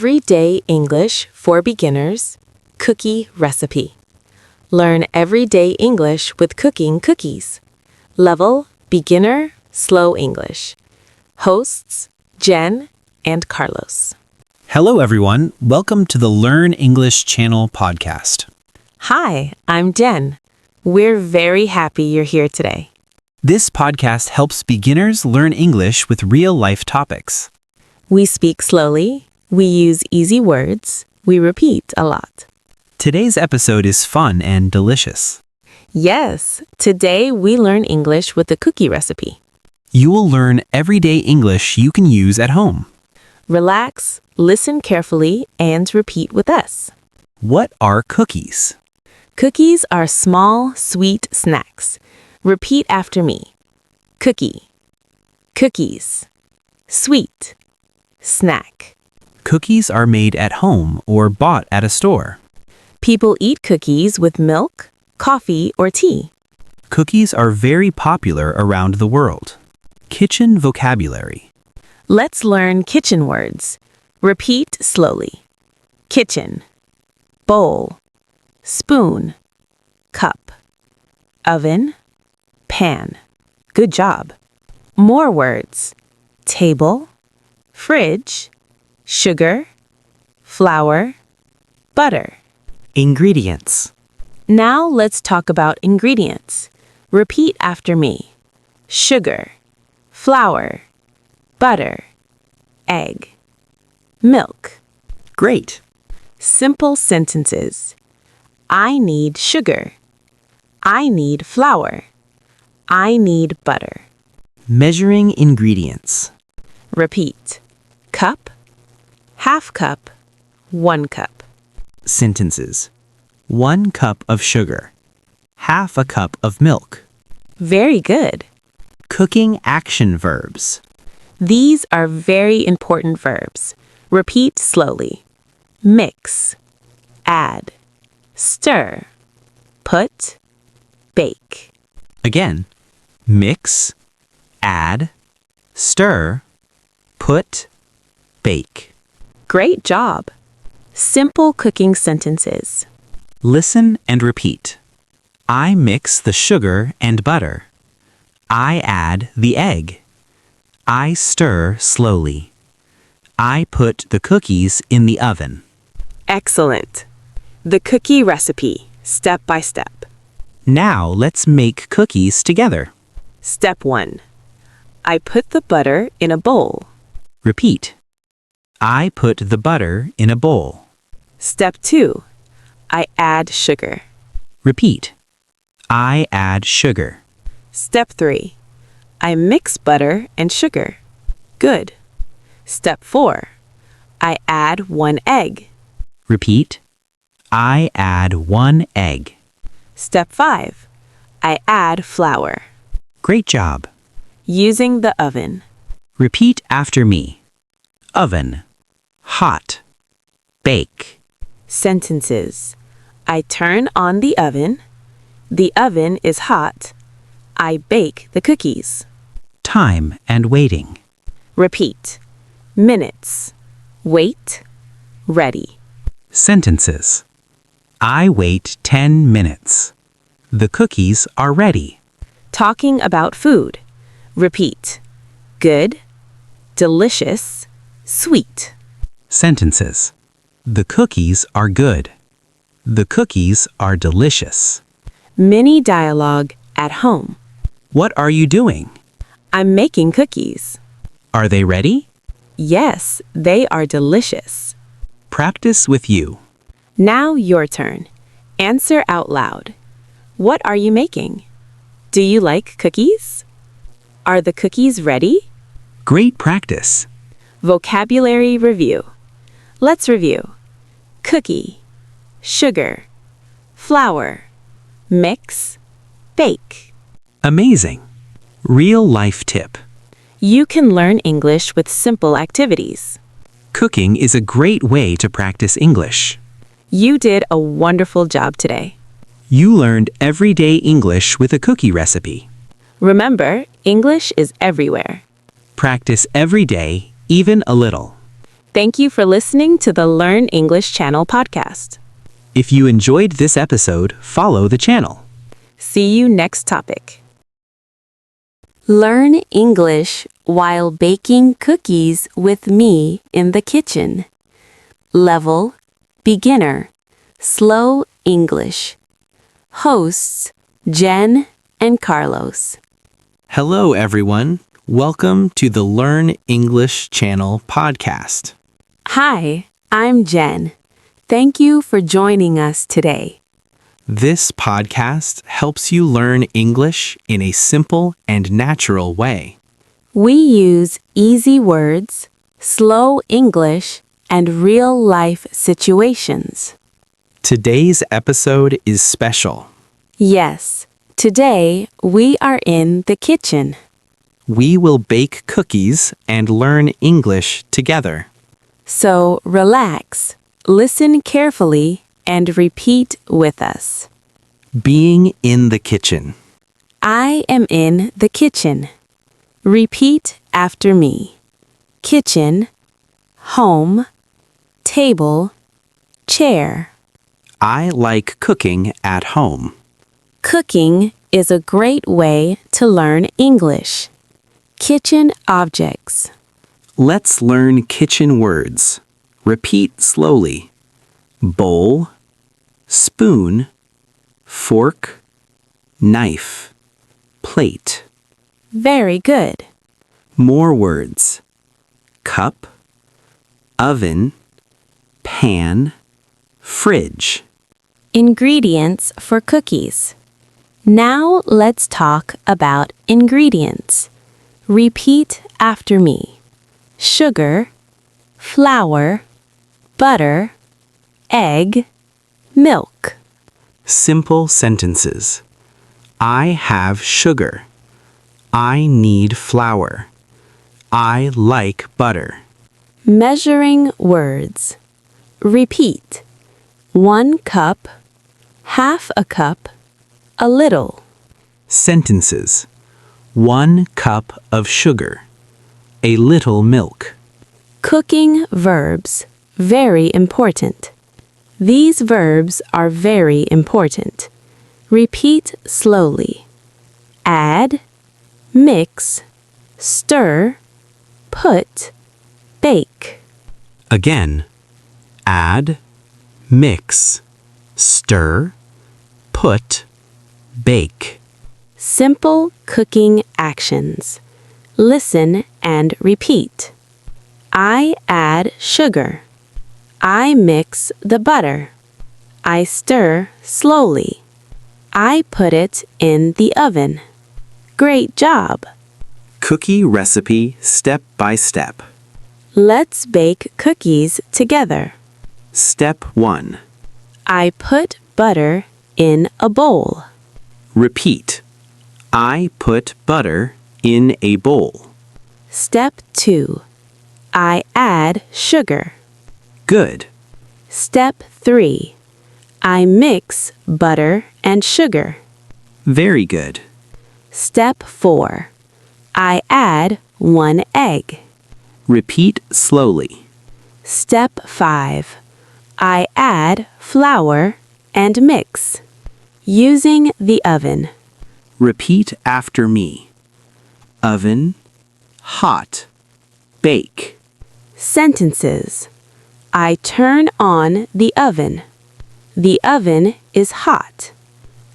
Everyday English for Beginners Cookie Recipe. Learn everyday English with cooking cookies. Level Beginner Slow English. Hosts Jen and Carlos. Hello, everyone. Welcome to the Learn English Channel podcast. Hi, I'm Jen. We're very happy you're here today. This podcast helps beginners learn English with real-life topics. We speak slowly, we use easy words, we repeat a lot. Today's episode is fun and delicious. Yes, today we learn English with a cookie recipe. You will learn everyday English you can use at home. Relax, listen carefully, and repeat with us. What are cookies? Cookies are small, sweet snacks. Repeat after me. Cookie. Cookies. Sweet. Snack. Cookies are made at home or bought at a store. People eat cookies with milk, coffee, or tea. Cookies are very popular around the world. Kitchen vocabulary. Let's learn kitchen words. Repeat slowly. Kitchen. Bowl. Spoon. Cup. Oven. Pan. Good job. More words. Table. Fridge. Sugar. Flour. Butter. Ingredients. Now let's talk about ingredients. Repeat after me. Sugar. Flour. Butter. Egg. Milk. Great. Simple sentences. I need sugar. I need flour. I need butter. Measuring ingredients. Repeat. Cup. Half cup. 1 cup. Sentences. 1 cup of sugar. Half a cup of milk. Very good. Cooking action verbs. These are very important verbs. Repeat slowly. Mix. Add. Stir. Put. Bake. Again, mix, add, stir, put, bake. Great job. Simple cooking sentences. Listen and repeat. I mix the sugar and butter. I add the egg. I stir slowly. I put the cookies in the oven. Excellent. The cookie recipe, step by step. Now let's make cookies together. Step 1. I put the butter in a bowl. Repeat. I put the butter in a bowl. Step 2. I add sugar. Repeat. I add sugar. Step 3. I mix butter and sugar. Good. Step 4. I add 1 egg. Repeat. I add 1 egg. Step 5. I add flour. Great job. Using the oven. Repeat after me. Oven. Hot. Bake. Sentences. I turn on the oven. The oven is hot. I bake the cookies. Time and waiting. Repeat. Minutes. Wait. Ready. Sentences. I wait 10 minutes. The cookies are ready. Talking about food. Repeat. Good. Delicious. Sweet. Sentences. The cookies are good. The cookies are delicious. Mini dialogue at home. What are you doing? I'm making cookies. Are they ready? Yes, they are delicious. Practice with you. Now your turn. Answer out loud. What are you making? Do you like cookies? Are the cookies ready? Great practice. Vocabulary review. Let's review. Cookie. Sugar. Flour. Mix. Bake. Amazing. Real life tip. You can learn English with simple activities. Cooking is a great way to practice English. You did a wonderful job today. You learned everyday English with a cookie recipe. Remember, English is everywhere. Practice every day, even a little. Thank you for listening to the Learn English Channel podcast. If you enjoyed this episode, follow the channel. See you next topic. Learn English while baking cookies with me in the kitchen. Level Beginner. Slow English. Hosts Jen and Carlos. Hello, everyone. Welcome to the Learn English Channel podcast. Hi, I'm Jen. Thank you for joining us today. This podcast helps you learn English in a simple and natural way. We use easy words, slow English, and real-life situations. Today's episode is special. Yes, today we are in the kitchen. We will bake cookies and learn English together. So relax, listen carefully, and repeat with us. Being in the kitchen. I am in the kitchen. Repeat after me. Kitchen, home, table, chair. I like cooking at home. Cooking is a great way to learn English. Kitchen objects. Let's learn kitchen words. Repeat slowly. Bowl, spoon, fork, knife, plate. Very good. More words. Cup, oven, pan, fridge. Ingredients for cookies. Now let's talk about ingredients. Repeat after me. Sugar, flour, butter, egg, milk. Simple sentences. I have sugar. I need flour. I like butter. Measuring words. Repeat. 1 cup, half a cup, a little. Sentences. 1 cup of sugar. A little milk. Cooking verbs. Very important. These verbs are very important. Repeat slowly. Add, mix, stir, put, bake. Again. Add, mix, stir, put, bake. Simple cooking actions. Listen and repeat. I add sugar. I mix the butter. I stir slowly. I put it in the oven. Great job! Cookie recipe step by step. Let's bake cookies together. Step 1. I put butter in a bowl. Repeat. I put butter in a bowl. Step 2. I add sugar. Good. Step 3. I mix butter and sugar. Very good. Step 4. I add 1 egg. Repeat slowly. Step 5. I add flour and mix. Using the oven. Repeat after me. Oven, hot, bake. Sentences. I turn on the oven. The oven is hot.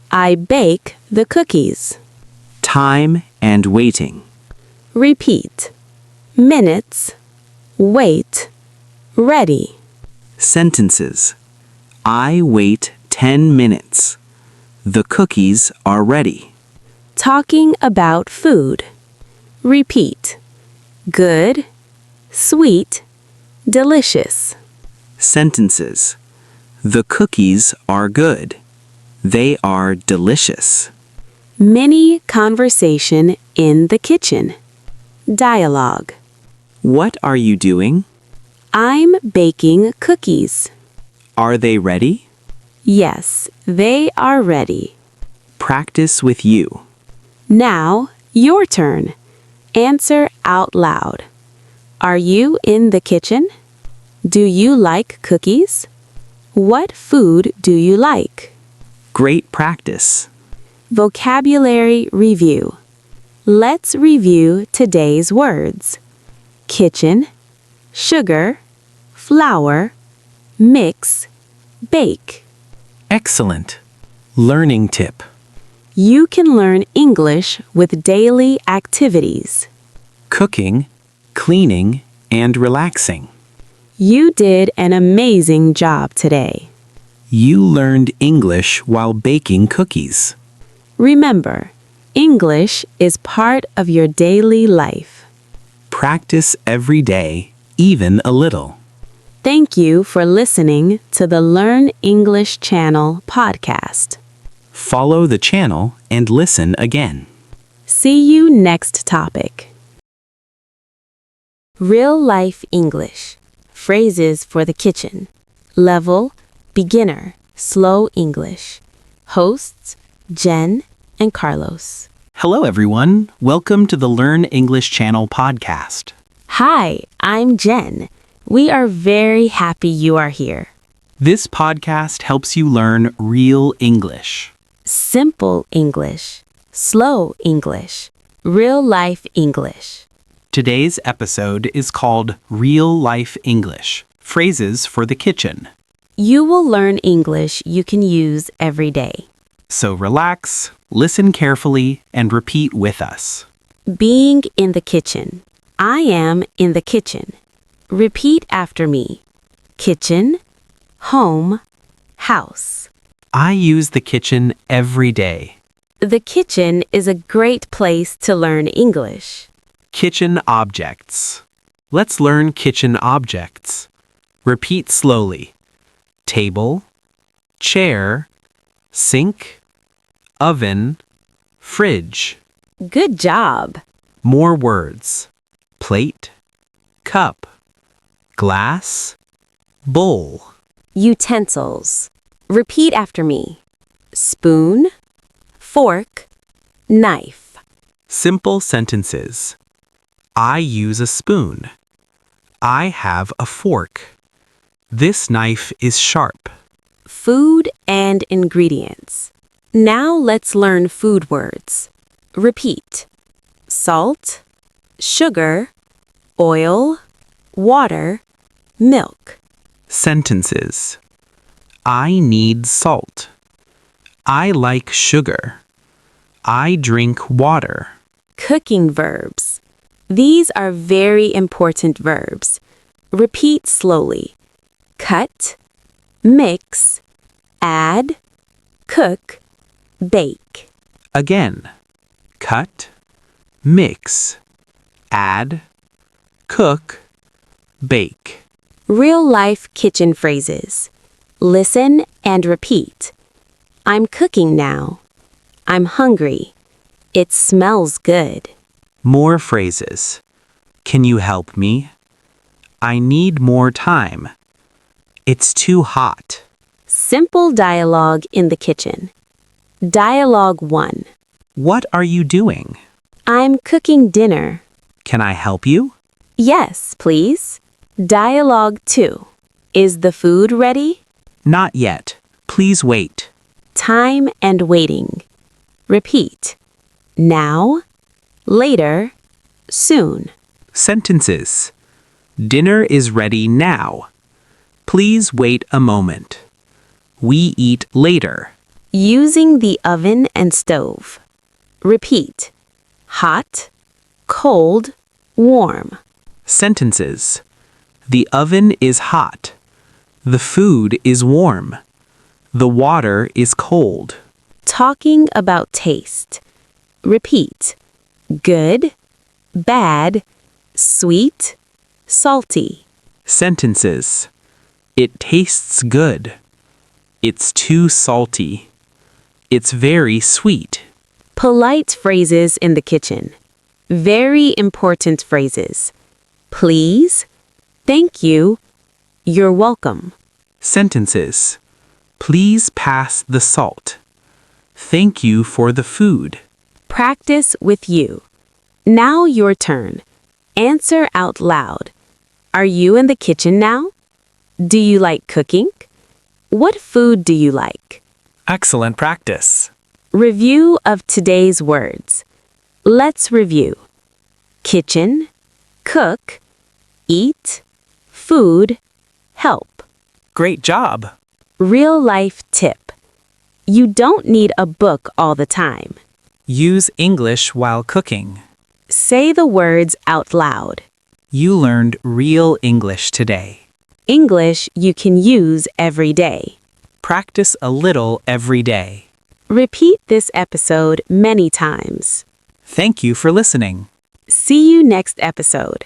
I bake the cookies. Time and waiting. Repeat. Minutes. Wait. Ready. Sentences. I wait 10 minutes. The cookies are ready. Talking about food. Repeat. Good. Sweet. Delicious. Sentences. The cookies are good. They are delicious. Mini conversation in the kitchen. Dialogue. What are you doing? I'm baking cookies. Are they ready? Yes, they are ready. Practice with you. Now, your turn. Answer out loud. Are you in the kitchen? Do you like cookies? What food do you like? Great practice. Vocabulary review. Let's review today's words. Kitchen, sugar, flour, mix, bake. Excellent. Learning tip. You can learn English with daily activities. Cooking, cleaning, and relaxing. You did an amazing job today. You learned English while baking cookies. Remember, English is part of your daily life. Practice every day, even a little. Thank you for listening to the Learn English Channel podcast. Follow the channel and listen again. See you next topic. Real life English. Phrases for the kitchen. Level, beginner, slow English. Hosts, Jen and Carlos. Hello, everyone. Welcome to the Learn English Channel podcast. Hi, I'm Jen. We are very happy you are here. This podcast helps you learn real English. Simple English, slow English, real life English. Today's episode is called Real Life English, Phrases for the Kitchen. You will learn English you can use every day. So relax, listen carefully, and repeat with us. Being in the kitchen. I am in the kitchen. Repeat after me. Kitchen, home, house. I use the kitchen every day. The kitchen is a great place to learn English. Kitchen objects. Let's learn kitchen objects. Repeat slowly. Table, chair, sink, oven, fridge. Good job. More words. Plate, cup, glass, bowl. Utensils. Repeat after me. Spoon, fork, knife. Simple sentences. I use a spoon. I have a fork. This knife is sharp. Food and ingredients. Now let's learn food words. Repeat. Salt, sugar, oil, water, milk. Sentences. I need salt. I like sugar. I drink water. Cooking verbs. These are very important verbs. Repeat slowly. Cut, mix, add, cook, bake. Again. Cut, mix, add, cook, bake. Real-life kitchen phrases. Listen and repeat. I'm cooking now. I'm hungry. It smells good. More phrases. Can you help me? I need more time. It's too hot. Simple dialogue in the kitchen. Dialogue 1. What are you doing? I'm cooking dinner. Can I help you? Yes, please. Dialogue 2. Is the food ready? Not yet. Please wait. Time and waiting. Repeat. Now, later, soon. Sentences. Dinner is ready now. Please wait a moment. We eat later. Using the oven and stove. Repeat. Hot, cold, warm. Sentences. The oven is hot. The food is warm. The water is cold. Talking about taste. Repeat. Good, bad, sweet, salty. Sentences. It tastes good. It's too salty. It's very sweet. Polite phrases in the kitchen. Very important phrases. Please, thank you, you're welcome. Sentences. Please pass the salt. Thank you for the food. Practice with you. Now your turn. Answer out loud. Are you in the kitchen now? Do you like cooking? What food do you like? Excellent practice. Review of today's words. Let's review. Kitchen, cook, eat, food, help. Great job. Real life tip. You don't need a book all the time. Use English while cooking. Say the words out loud. You learned real English today. English you can use every day. Practice a little every day. Repeat this episode many times. Thank you for listening. See you next episode.